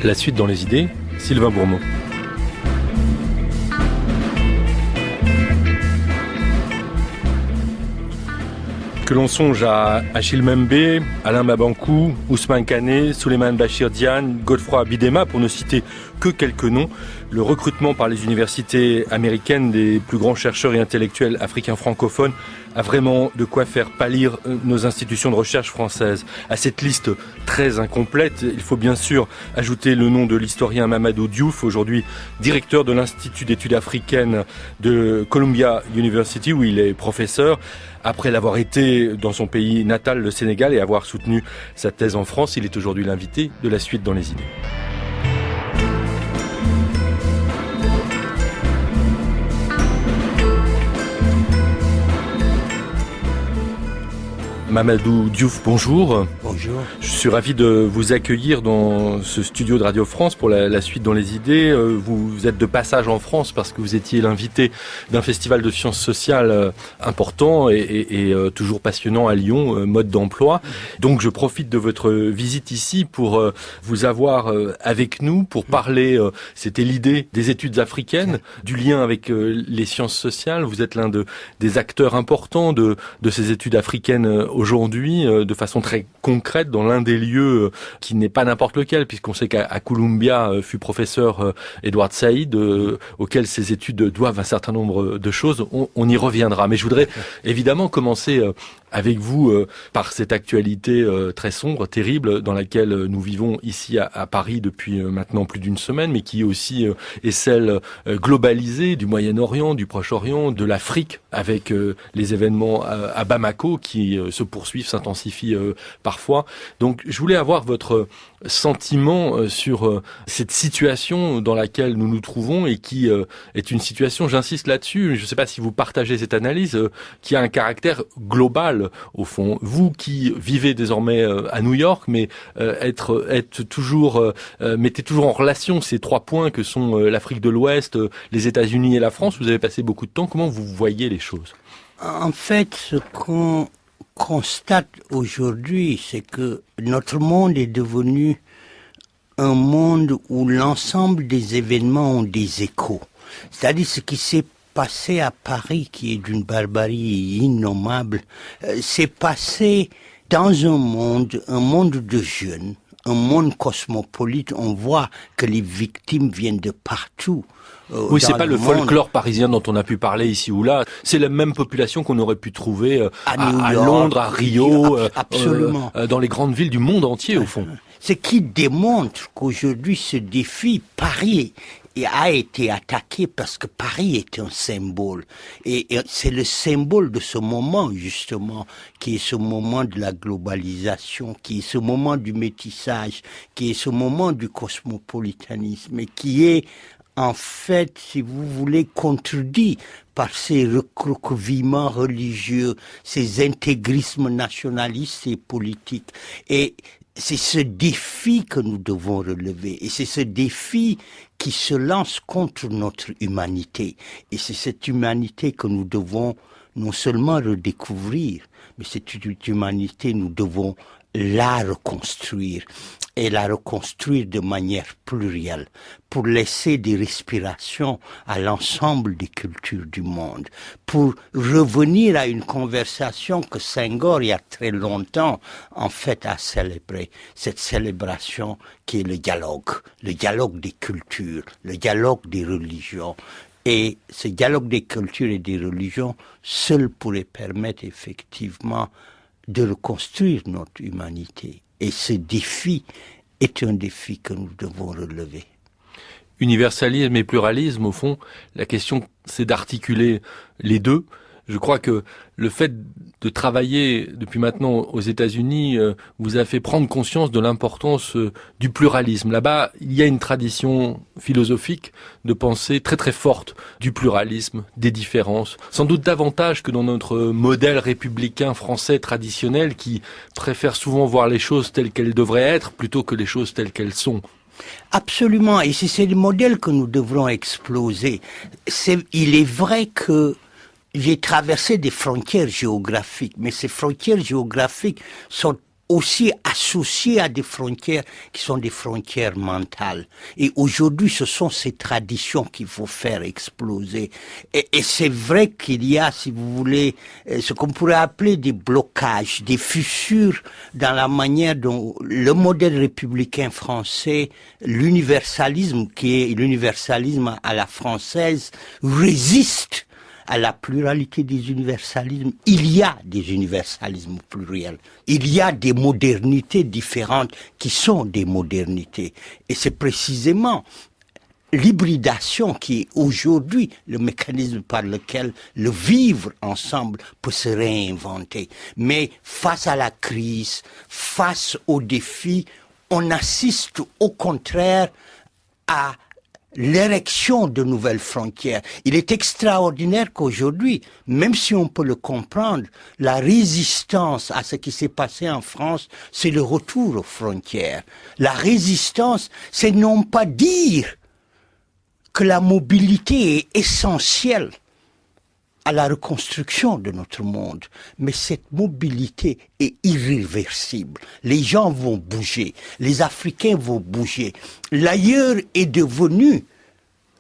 La suite dans les idées, Sylvain Bourmeau. Que l'on songe à Achille Mbembe, Alain Mabankou, Ousmane Kane, Souleymane Bachir Diagne, Godefroy Bidema, pour ne citer que quelques noms, le recrutement par les universités américaines des plus grands chercheurs et intellectuels africains francophones a vraiment de quoi faire pâlir nos institutions de recherche françaises. À cette liste très incomplète, il faut bien sûr ajouter le nom de l'historien Mamadou Diouf, aujourd'hui directeur de l'Institut d'études africaines de Columbia University, où il est professeur. Après l'avoir été dans son pays natal, le Sénégal, et avoir soutenu sa thèse en France, il est aujourd'hui l'invité de La Suite dans les idées. Mamadou Diouf, bonjour. Bonjour. Je suis ravi de vous accueillir dans ce studio de Radio France pour la suite dans les idées. Vous êtes de passage en France parce que vous étiez l'invité d'un festival de sciences sociales important et toujours passionnant à Lyon, Mode d'emploi. Donc je profite de votre visite ici pour vous avoir avec nous, pour parler, c'était l'idée des études africaines, du lien avec les sciences sociales. Vous êtes l'un des acteurs importants de ces études africaines aujourd'hui, de façon très concrète, dans l'un des lieux qui n'est pas n'importe lequel, puisqu'on sait qu'à Columbia fut professeur Edward Said, auquel ces études doivent un certain nombre de choses. On y reviendra. Mais je voudrais évidemment commencer avec vous par cette actualité très sombre, terrible, dans laquelle nous vivons ici à Paris depuis maintenant plus d'une semaine, mais qui aussi est celle globalisée du Moyen-Orient, du Proche-Orient, de l'Afrique, avec les événements à Bamako qui se poursuivent, s'intensifient parfois. Donc je voulais avoir votre sentiment sur cette situation dans laquelle nous nous trouvons et qui est une situation, j'insiste là-dessus, je ne sais pas si vous partagez cette analyse, qui a un caractère global au fond. Vous qui vivez désormais à New York, mais mettez toujours en relation ces trois points que sont l'Afrique de l'Ouest, les États-Unis et la France. Vous avez passé beaucoup de temps. Comment vous voyez les choses? En fait, ce qu'on constate aujourd'hui, c'est que notre monde est devenu un monde où l'ensemble des événements ont des échos. C'est-à-dire ce qui s'est passé à Paris, qui est d'une barbarie innommable, s'est passé dans un monde de jeunes, un monde cosmopolite. On voit que les victimes viennent de partout. Oui, c'est pas le folklore parisien dont on a pu parler ici ou là. C'est la même population qu'on aurait pu trouver à Londres, à Rio, absolument. Dans les grandes villes du monde entier, au fond. Ce qui démontre qu'aujourd'hui, ce défi, Paris a été attaqué parce que Paris est un symbole. Et c'est le symbole de ce moment, justement, qui est ce moment de la globalisation, qui est ce moment du métissage, qui est ce moment du cosmopolitanisme, et qui est, en fait, si vous voulez, contredit par ces recroquevillements religieux, ces intégrismes nationalistes et politiques. Et c'est ce défi que nous devons relever. Et c'est ce défi qui se lance contre notre humanité. Et c'est cette humanité que nous devons non seulement redécouvrir, mais cette humanité, nous devons la reconstruire. Et la reconstruire de manière plurielle, pour laisser des respirations à l'ensemble des cultures du monde, pour revenir à une conversation que Senghor, il y a très longtemps, en fait, a célébrée. Cette célébration qui est le dialogue des cultures, le dialogue des religions. Et ce dialogue des cultures et des religions, seul pourrait permettre effectivement de reconstruire notre humanité. Et ce défi est un défi que nous devons relever. Universalisme et pluralisme, au fond, la question, c'est d'articuler les deux. Je crois que le fait de travailler depuis maintenant aux États-Unis vous a fait prendre conscience de l'importance du pluralisme. Là-bas, il y a une tradition philosophique de pensée très très forte du pluralisme, des différences. Sans doute davantage que dans notre modèle républicain français traditionnel qui préfère souvent voir les choses telles qu'elles devraient être plutôt que les choses telles qu'elles sont. Absolument, et c'est le modèle que nous devrons exploser. Il est vrai que j'ai traversé des frontières géographiques, mais ces frontières géographiques sont aussi associées à des frontières qui sont des frontières mentales. Et aujourd'hui, ce sont ces traditions qu'il faut faire exploser. Et c'est vrai qu'il y a, si vous voulez, ce qu'on pourrait appeler des blocages, des fissures dans la manière dont le modèle républicain français, l'universalisme qui est l'universalisme à la française, résiste à la pluralité des universalismes. Il y a des universalismes pluriels. Il y a des modernités différentes qui sont des modernités. Et c'est précisément l'hybridation qui est aujourd'hui le mécanisme par lequel le vivre ensemble peut se réinventer. Mais face à la crise, face aux défis, on assiste au contraire à l'érection de nouvelles frontières. Il est extraordinaire qu'aujourd'hui, même si on peut le comprendre, la résistance à ce qui s'est passé en France, c'est le retour aux frontières. La résistance, c'est non pas dire que la mobilité est essentielle à la reconstruction de notre monde, mais cette mobilité est irréversible. Les gens vont bouger, les Africains vont bouger. L'ailleurs est devenu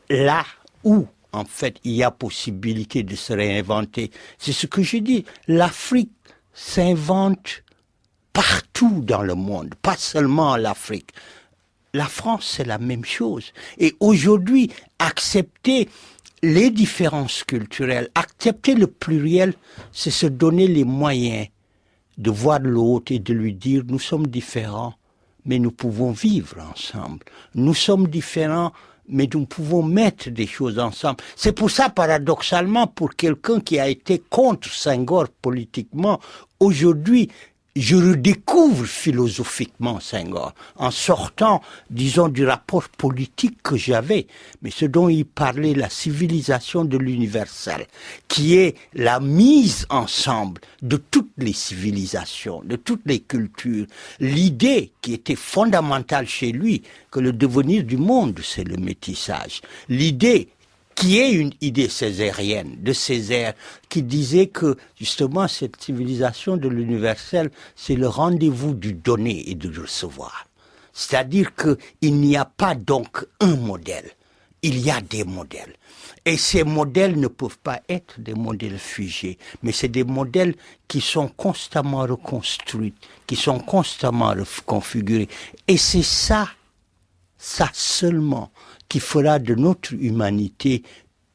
là où, en fait, il y a possibilité de se réinventer. C'est ce que je dis. L'Afrique s'invente partout dans le monde, pas seulement en Afrique. La France, c'est la même chose. Et aujourd'hui, accepter les différences culturelles, accepter le pluriel, c'est se donner les moyens de voir l'autre et de lui dire « nous sommes différents, mais nous pouvons vivre ensemble. Nous sommes différents, mais nous pouvons mettre des choses ensemble. » C'est pour ça, paradoxalement, pour quelqu'un qui a été contre Senghor politiquement, aujourd'hui, je redécouvre philosophiquement Senghor, en sortant, disons, du rapport politique que j'avais, mais ce dont il parlait, la civilisation de l'universel, qui est la mise ensemble de toutes les civilisations, de toutes les cultures. L'idée qui était fondamentale chez lui, que le devenir du monde, c'est le métissage. L'idée qui est une idée césarienne, de Césaire, qui disait que, justement, cette civilisation de l'universel, c'est le rendez-vous du donner et du recevoir. C'est-à-dire qu'il n'y a pas donc un modèle, il y a des modèles. Et ces modèles ne peuvent pas être des modèles figés, mais c'est des modèles qui sont constamment reconstruits, qui sont constamment reconfigurés. Et c'est ça seulement, qui fera de notre humanité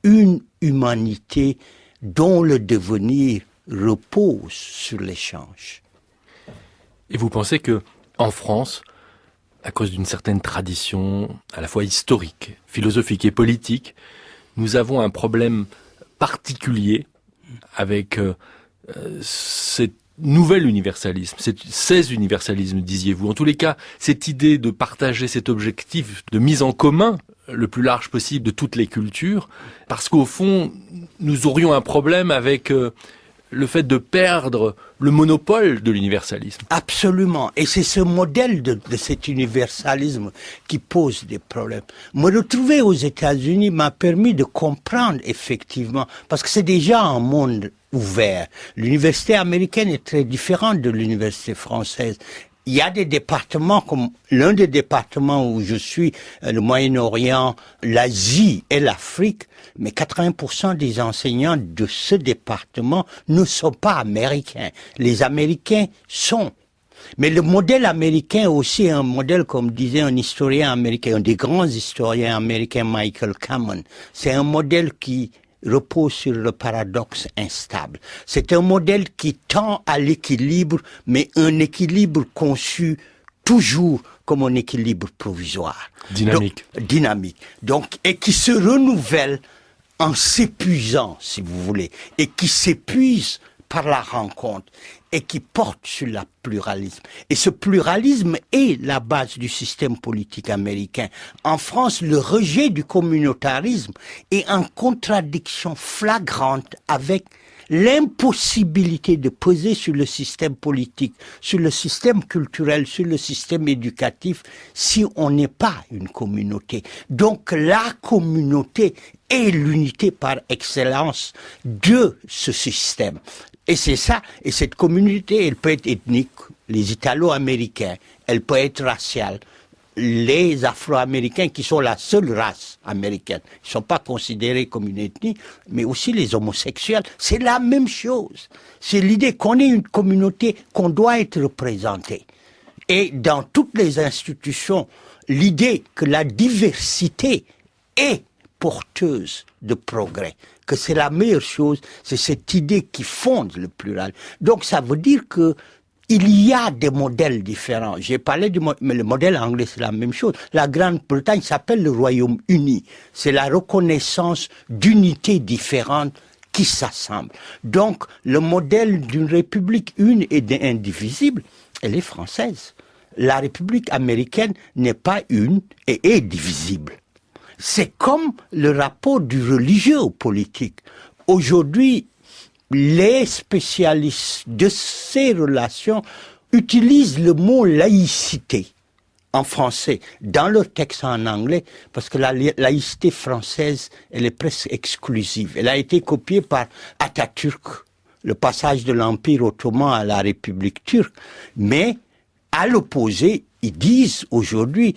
une humanité dont le devenir repose sur l'échange. Et vous pensez que, en France, à cause d'une certaine tradition, à la fois historique, philosophique et politique, nous avons un problème particulier avec cette nouvel universalisme, ces universalismes, disiez-vous. En tous les cas, cette idée de partager cet objectif de mise en commun le plus large possible de toutes les cultures, parce qu'au fond, nous aurions un problème avec le fait de perdre le monopole de l'universalisme. Absolument. Et c'est ce modèle de cet universalisme qui pose des problèmes. Me retrouver aux États-Unis m'a permis de comprendre effectivement, parce que c'est déjà un monde ouvert. L'université américaine est très différente de l'université française. Il y a des départements comme l'un des départements où je suis, le Moyen-Orient, l'Asie et l'Afrique, mais 80% des enseignants de ce département ne sont pas américains. Les Américains sont. Mais le modèle américain aussi est un modèle, comme disait un historien américain, un des grands historiens américains, Michael Kamen. C'est un modèle qui repose sur le paradoxe instable. C'est un modèle qui tend à l'équilibre, mais un équilibre conçu toujours comme un équilibre provisoire. Dynamique. Dynamique. Donc, et qui se renouvelle en s'épuisant, si vous voulez, et qui s'épuise par la rencontre et qui porte sur le pluralisme. Et ce pluralisme est la base du système politique américain. En France, le rejet du communautarisme est en contradiction flagrante avec l'impossibilité de peser sur le système politique, sur le système culturel, sur le système éducatif, si on n'est pas une communauté. Donc la communauté est l'unité par excellence de ce système. Et c'est ça, et cette communauté, elle peut être ethnique, les Italo-Américains, elle peut être raciale. Les Afro-Américains qui sont la seule race américaine, ils ne sont pas considérés comme une ethnie, mais aussi les homosexuels, c'est la même chose. C'est l'idée qu'on est une communauté, qu'on doit être représenté. Et dans toutes les institutions, l'idée que la diversité est porteuse de progrès, que c'est la meilleure chose, c'est cette idée qui fonde le plural. Donc ça veut dire que il y a des modèles différents. J'ai parlé mais le modèle anglais, c'est la même chose. La Grande-Bretagne s'appelle le Royaume-Uni. C'est la reconnaissance d'unités différentes qui s'assemblent. Donc, le modèle d'une république une et indivisible, elle est française. La République américaine n'est pas une et est divisible. C'est comme le rapport du religieux au politique. Aujourd'hui, les spécialistes de ces relations utilisent le mot laïcité en français dans leur texte en anglais parce que la laïcité française, elle est presque exclusive. Elle a été copiée par Atatürk, le passage de l'Empire ottoman à la République turque. Mais à l'opposé, ils disent aujourd'hui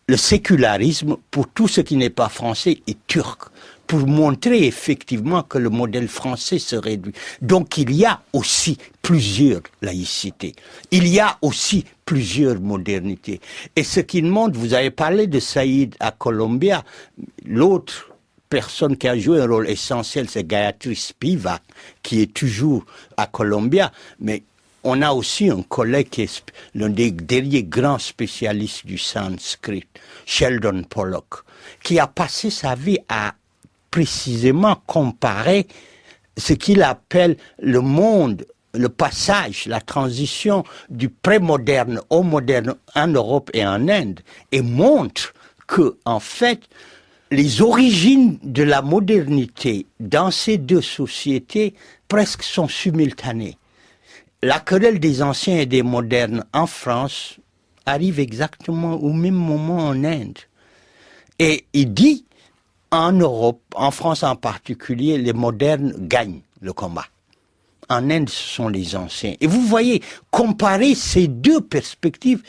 le sécularisme pour tout ce qui n'est pas français est turc, pour montrer effectivement que le modèle français se réduit. Donc il y a aussi plusieurs laïcités, il y a aussi plusieurs modernités. Et ce qui montre, vous avez parlé de Saïd à Columbia, l'autre personne qui a joué un rôle essentiel, c'est Gayatri Spivak, qui est toujours à Columbia, mais on a aussi un collègue qui est l'un des derniers grands spécialistes du sanskrit, Sheldon Pollock, qui a passé sa vie à précisément comparer ce qu'il appelle le monde, le passage, la transition du pré-moderne au moderne en Europe et en Inde, et montre que, en fait, les origines de la modernité dans ces deux sociétés presque sont simultanées. La querelle des anciens et des modernes en France arrive exactement au même moment en Inde. Et il dit, en Europe, en France en particulier, les modernes gagnent le combat. En Inde, ce sont les anciens. Et vous voyez, comparer ces deux perspectives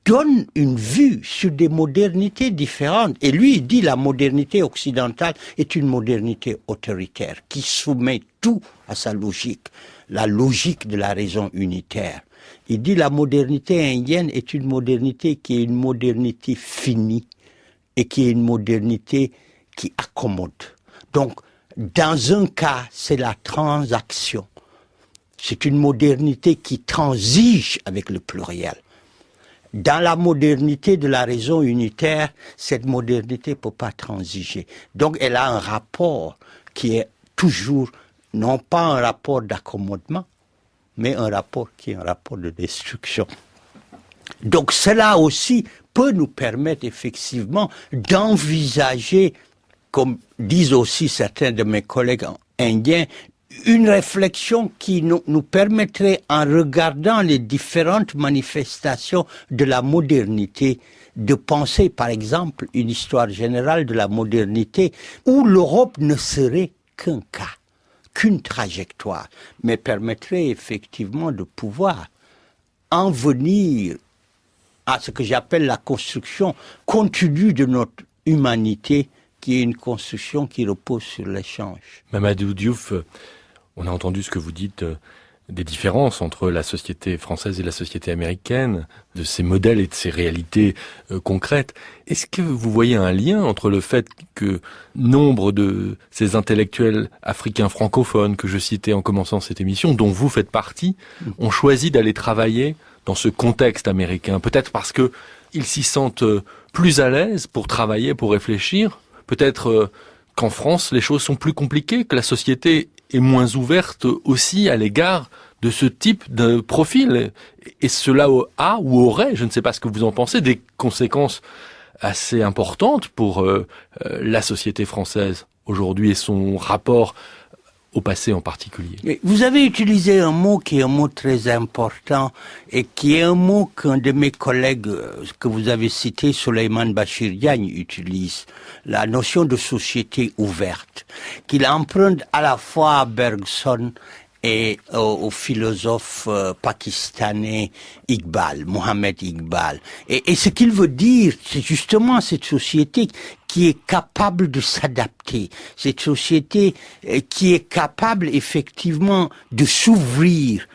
donne une vue sur des modernités différentes. Et lui, il dit la modernité occidentale est une modernité autoritaire qui soumet tout à sa logique, la logique de la raison unitaire. Il dit la modernité indienne est une modernité qui est une modernité finie et qui est une modernité qui accommode. Donc, dans un cas, c'est la transaction. C'est une modernité qui transige avec le pluriel. Dans la modernité de la raison unitaire, cette modernité ne peut pas transiger. Donc elle a un rapport qui est toujours, non pas un rapport d'accommodement, mais un rapport qui est un rapport de destruction. Donc cela aussi peut nous permettre effectivement d'envisager, comme disent aussi certains de mes collègues indiens, une réflexion qui nous permettrait, en regardant les différentes manifestations de la modernité, de penser, par exemple, une histoire générale de la modernité où l'Europe ne serait qu'un cas, qu'une trajectoire, mais permettrait effectivement de pouvoir en venir à ce que j'appelle la construction continue de notre humanité, qui est une construction qui repose sur l'échange. Mamadou Diouf, on a entendu ce que vous dites des différences entre la société française et la société américaine, de ces modèles et de ces réalités concrètes. Est-ce que vous voyez un lien entre le fait que nombre de ces intellectuels africains francophones que je citais en commençant cette émission, dont vous faites partie, ont choisi d'aller travailler dans ce contexte américain? Peut-être parce que ils s'y sentent plus à l'aise pour travailler, pour réfléchir. Peut-être qu'en France, les choses sont plus compliquées, que la société est moins ouverte aussi à l'égard de ce type de profil. Et cela a ou aurait, je ne sais pas ce que vous en pensez, des conséquences assez importantes pour la société française aujourd'hui et son rapport au passé en particulier. Vous avez utilisé un mot qui est un mot très important et qui est un mot qu'un de mes collègues que vous avez cité, Souleymane Bachir Diagne, utilise, la notion de société ouverte, qu'il emprunte à la fois à Bergson et au philosophe pakistanais Mohammed Iqbal. Et ce qu'il veut dire, c'est justement cette société qui est capable de s'adapter, cette société qui est capable effectivement de s'ouvrir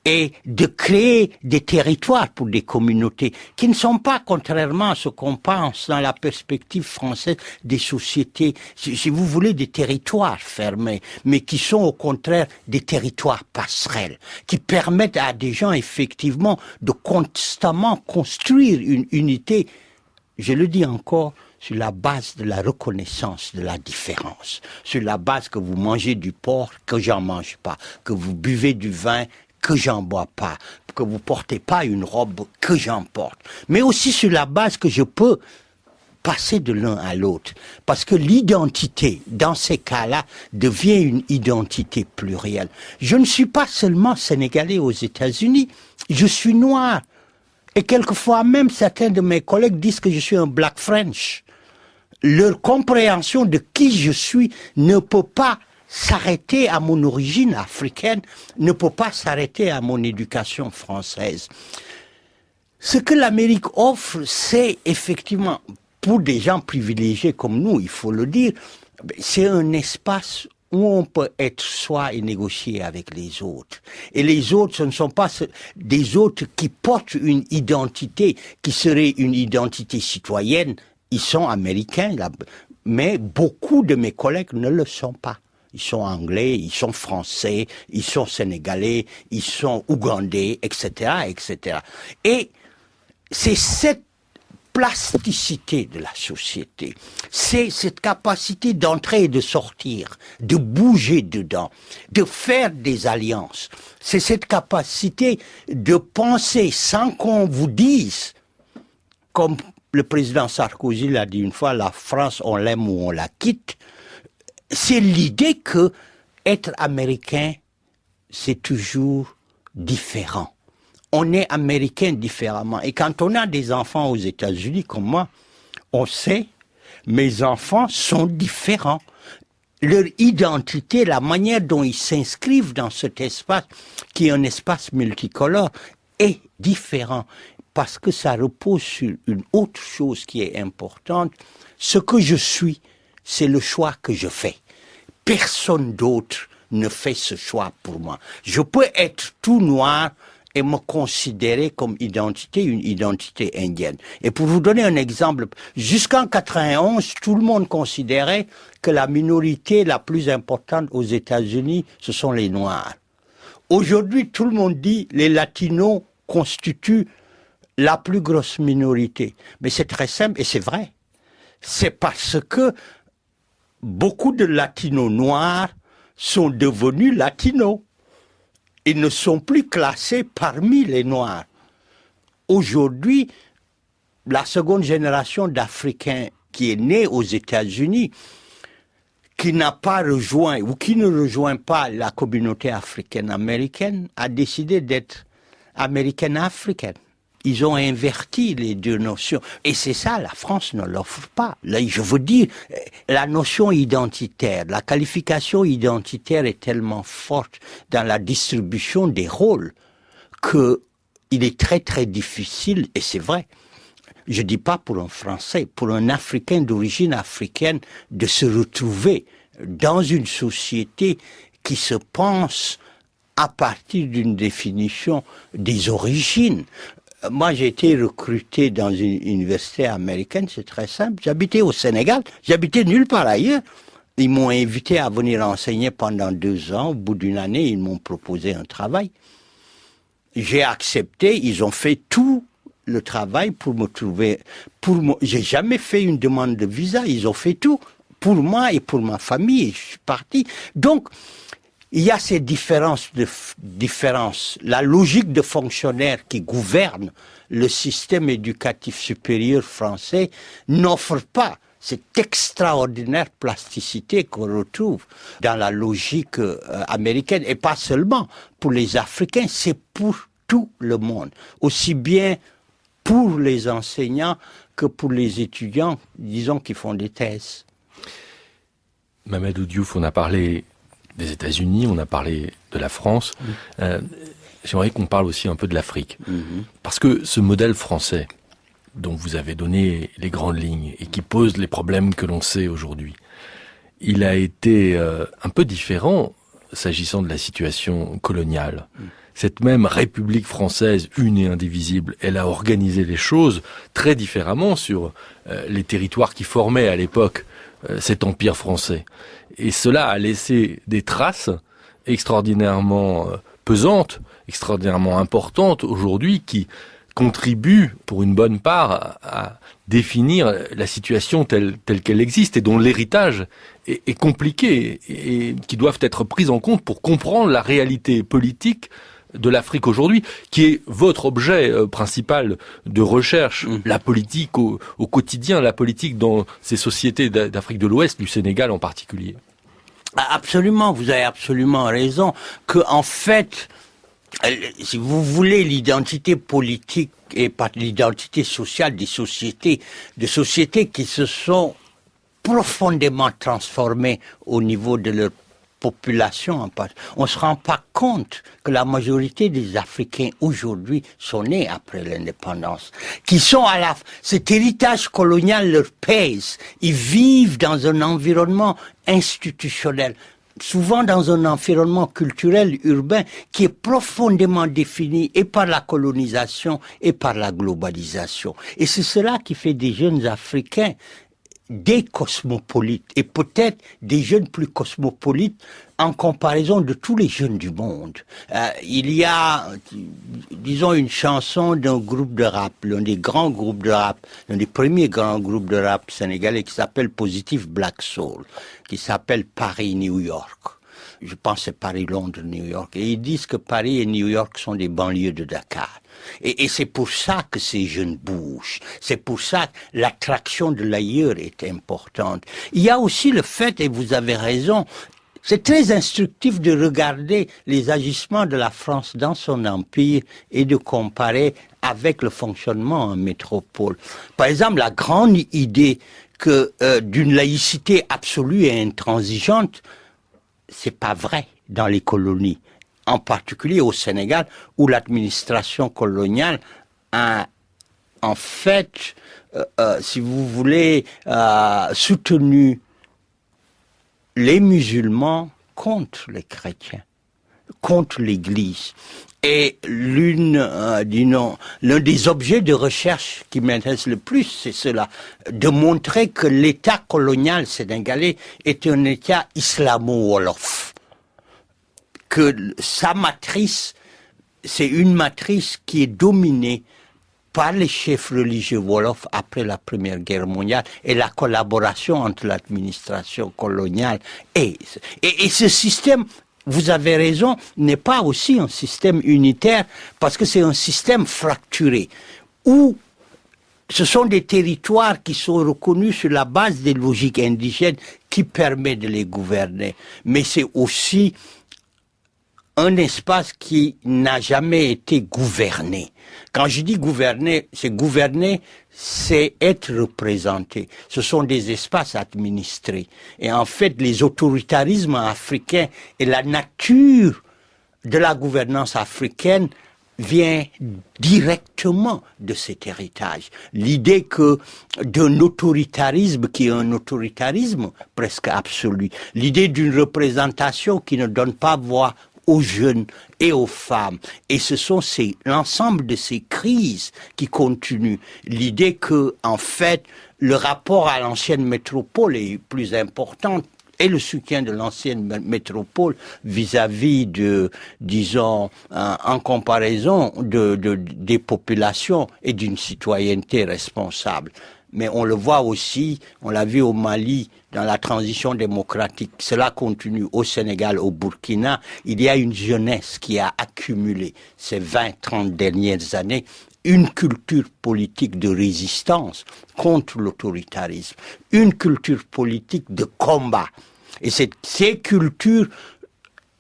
et de créer des territoires pour des communautés qui ne sont pas, contrairement à ce qu'on pense dans la perspective française, des sociétés, si vous voulez, des territoires fermés, mais qui sont au contraire des territoires passerelles, qui permettent à des gens effectivement de constamment construire une unité, je le dis encore, sur la base de la reconnaissance de la différence, sur la base que vous mangez du porc, que j'en mange pas, que vous buvez du vin, que j'en bois pas, que vous portez pas une robe, que j'en porte. Mais aussi sur la base que je peux passer de l'un à l'autre. Parce que l'identité, dans ces cas-là, devient une identité plurielle. Je ne suis pas seulement sénégalais aux États-Unis, je suis noir. Et quelquefois même, certains de mes collègues disent que je suis un black French. Leur compréhension de qui je suis ne peut pas s'arrêter à mon origine africaine, ne peut pas s'arrêter à mon éducation française. Ce que l'Amérique offre, c'est effectivement, pour des gens privilégiés comme nous, il faut le dire, c'est un espace où on peut être soi et négocier avec les autres. Et les autres, ce ne sont pas des autres qui portent une identité qui serait une identité citoyenne. Ils sont américains, mais beaucoup de mes collègues ne le sont pas. Ils sont anglais, ils sont français, ils sont sénégalais, ils sont ougandais, etc., etc. Et c'est cette plasticité de la société, c'est cette capacité d'entrer et de sortir, de bouger dedans, de faire des alliances. C'est cette capacité de penser sans qu'on vous dise, comme le président Sarkozy l'a dit une fois, la France, on l'aime ou on la quitte. C'est l'idée que être américain, c'est toujours différent. On est américain différemment. Et quand on a des enfants aux États-Unis comme moi, on sait, mes enfants sont différents. Leur identité, la manière dont ils s'inscrivent dans cet espace, qui est un espace multicolore, est différent. Parce que ça repose sur une autre chose qui est importante. Ce que je suis, c'est le choix que je fais. Personne d'autre ne fait ce choix pour moi. Je peux être tout noir et me considérer comme identité, une identité indienne. Et pour vous donner un exemple, jusqu'en 91, tout le monde considérait que la minorité la plus importante aux États-Unis, ce sont les Noirs. Aujourd'hui, tout le monde dit les Latinos constituent la plus grosse minorité. Mais c'est très simple et c'est vrai. C'est parce que beaucoup de latinos noirs sont devenus latinos. Ils ne sont plus classés parmi les noirs. Aujourd'hui, la seconde génération d'Africains qui est née aux États-Unis, qui n'a pas rejoint ou qui ne rejoint pas la communauté africaine-américaine, a décidé d'être américaine-africaine. Ils ont inverti les deux notions. Et c'est ça, la France ne l'offre pas. Là, je veux dire, la notion identitaire, la qualification identitaire est tellement forte dans la distribution des rôles qu'il est très très difficile, et c'est vrai, je dis pas pour un Français, pour un Africain d'origine africaine, de se retrouver dans une société qui se pense à partir d'une définition des origines. Moi, j'ai été recruté dans une université américaine, c'est très simple. J'habitais au Sénégal, j'habitais nulle part ailleurs. Ils m'ont invité à venir enseigner pendant 2 ans. Au bout d'une année, ils m'ont proposé un travail. J'ai accepté, ils ont fait tout le travail pour me trouver. J'ai jamais fait une demande de visa, ils ont fait tout pour moi et pour ma famille. Je suis parti. Donc, il y a ces différences. La logique de fonctionnaire qui gouverne le système éducatif supérieur français n'offre pas cette extraordinaire plasticité qu'on retrouve dans la logique américaine. Et pas seulement pour les Africains, c'est pour tout le monde. Aussi bien pour les enseignants que pour les étudiants, disons, qui font des thèses. Mamadou Diouf, on a parlé des États-Unis, on a parlé de la France. J'aimerais qu'on parle aussi un peu de l'Afrique. Parce que ce modèle français, dont vous avez donné les grandes lignes et qui pose les problèmes que l'on sait aujourd'hui, il a été un peu différent s'agissant de la situation coloniale. Cette même République française, une et indivisible, elle a organisé les choses très différemment sur les territoires qui formaient à l'époque cet empire français. Et cela a laissé des traces extraordinairement pesantes, extraordinairement importantes aujourd'hui, qui contribuent pour une bonne part à définir la situation telle qu'elle existe et dont l'héritage est compliqué et qui doivent être prises en compte pour comprendre la réalité politique de l'Afrique aujourd'hui, qui est votre objet principal de recherche, la politique au quotidien, la politique dans ces sociétés d'Afrique de l'Ouest, du Sénégal en particulier. Absolument, vous avez absolument raison, que en fait, si vous voulez, l'identité politique et pas l'identité sociale des sociétés qui se sont profondément transformées au niveau de leur population. On ne se rend pas compte que la majorité des Africains aujourd'hui sont nés après l'indépendance, qui sont cet héritage colonial leur pèse. Ils vivent dans un environnement institutionnel, souvent dans un environnement culturel urbain qui est profondément défini et par la colonisation et par la globalisation. Et c'est cela qui fait des jeunes Africains des cosmopolites, et peut-être des jeunes plus cosmopolites en comparaison de tous les jeunes du monde. Il y a, disons, une chanson d'un groupe de rap, l'un des grands groupes de rap, l'un des premiers grands groupes de rap sénégalais qui s'appelle Positive Black Soul, qui s'appelle Paris-New York. Je pense que c'est Paris-Londres-New York. Et ils disent que Paris et New York sont des banlieues de Dakar. Et c'est pour ça que ces jeunes bougent. C'est pour ça que l'attraction de l'ailleurs est importante. Il y a aussi le fait, et vous avez raison, c'est très instructif de regarder les agissements de la France dans son empire et de comparer avec le fonctionnement en métropole. Par exemple, la grande idée que d'une laïcité absolue et intransigeante, c'est pas vrai dans les colonies, en particulier au Sénégal, où l'administration coloniale a, en fait, si vous voulez, soutenu les musulmans contre les chrétiens, contre l'Église. Et l'un des objets de recherche qui m'intéresse le plus, c'est cela, de montrer que l'État colonial sénégalais est un État islamo-wolof. Que sa matrice, c'est une matrice qui est dominée par les chefs religieux wolofs après la Première Guerre mondiale et la collaboration entre l'administration coloniale et ce système, vous avez raison, n'est pas aussi un système unitaire parce que c'est un système fracturé où ce sont des territoires qui sont reconnus sur la base des logiques indigènes qui permettent de les gouverner. Mais c'est aussi un espace qui n'a jamais été gouverné. Quand je dis gouverner, c'est être représenté. Ce sont des espaces administrés. Et en fait, les autoritarismes africains et la nature de la gouvernance africaine vient directement de cet héritage. L'idée que d'un autoritarisme qui est un autoritarisme presque absolu, l'idée d'une représentation qui ne donne pas voix aux jeunes et aux femmes. Et ce sont l'ensemble de ces crises qui continuent. L'idée que, en fait, le rapport à l'ancienne métropole est plus important et le soutien de l'ancienne métropole vis-à-vis de, disons, en comparaison des populations et d'une citoyenneté responsable. Mais on le voit aussi, on l'a vu au Mali, dans la transition démocratique. Cela continue au Sénégal, au Burkina. Il y a une jeunesse qui a accumulé ces 20-30 dernières années une culture politique de résistance contre l'autoritarisme, une culture politique de combat. Et ces cultures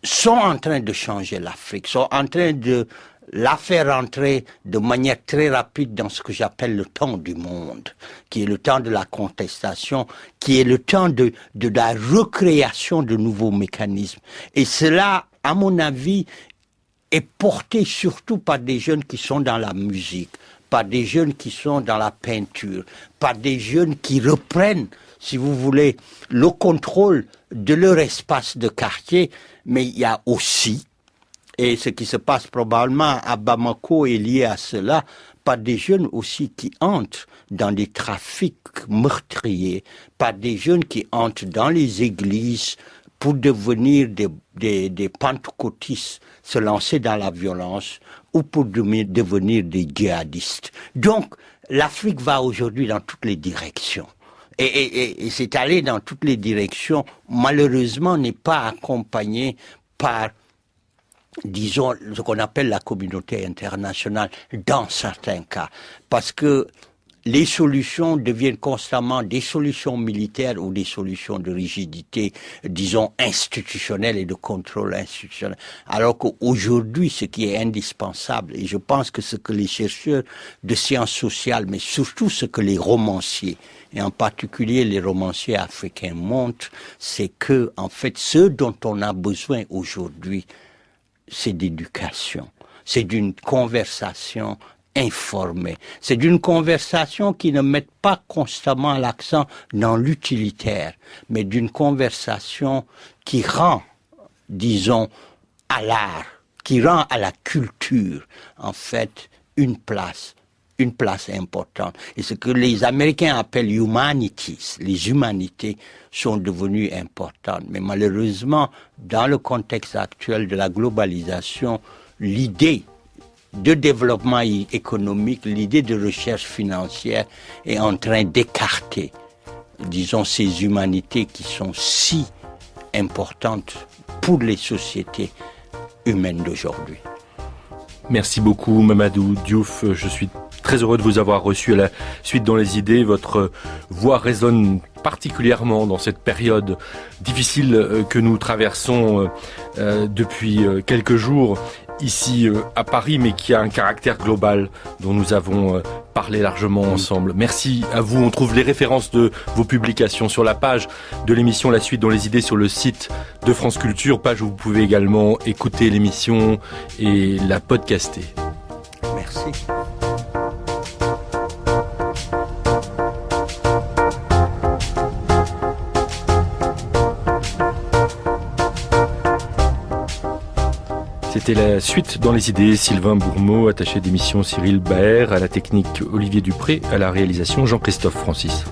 sont en train de changer l'Afrique, sont en train de la faire entrer de manière très rapide dans ce que j'appelle le temps du monde, qui est le temps de la contestation, qui est le temps de la recréation de nouveaux mécanismes. Et cela, à mon avis, est porté surtout par des jeunes qui sont dans la musique, par des jeunes qui sont dans la peinture, par des jeunes qui reprennent, si vous voulez, le contrôle de leur espace de quartier, mais il y a aussi, et ce qui se passe probablement à Bamako est lié à cela, par des jeunes aussi qui entrent dans des trafics meurtriers, par des jeunes qui entrent dans les églises pour devenir des pentecôtistes, se lancer dans la violence, ou pour devenir des djihadistes. Donc, l'Afrique va aujourd'hui dans toutes les directions. Et c'est allé dans toutes les directions, malheureusement, n'est pas accompagné par, disons, ce qu'on appelle la communauté internationale, dans certains cas. Parce que les solutions deviennent constamment des solutions militaires ou des solutions de rigidité, disons, institutionnelle et de contrôle institutionnel. Alors qu'aujourd'hui, ce qui est indispensable, et je pense que ce que les chercheurs de sciences sociales, mais surtout ce que les romanciers, et en particulier les romanciers africains montrent, c'est que, en fait, ce dont on a besoin aujourd'hui, c'est d'éducation. C'est d'une conversation informée. C'est d'une conversation qui ne met pas constamment l'accent dans l'utilitaire, mais d'une conversation qui rend, disons, à l'art, qui rend à la culture, en fait, une place importante. Et ce que les Américains appellent humanities, les humanités sont devenues importantes. Mais malheureusement, dans le contexte actuel de la globalisation, l'idée de développement économique, l'idée de recherche financière est en train d'écarter, disons, ces humanités qui sont si importantes pour les sociétés humaines d'aujourd'hui. Merci beaucoup Mamadou Diouf, je suis très heureux de vous avoir reçu à la suite dans les idées. Votre voix résonne particulièrement dans cette période difficile que nous traversons depuis quelques jours ici à Paris, mais qui a un caractère global dont nous avons parlé largement ensemble. Merci à vous. On trouve les références de vos publications sur la page de l'émission La Suite dans les idées sur le site de France Culture, page où vous pouvez également écouter l'émission et la podcaster. Merci. C'était La Suite dans les idées. Sylvain Bourmeau, attaché d'émission Cyril Baer, à la technique Olivier Dupré, à la réalisation Jean-Christophe Francis.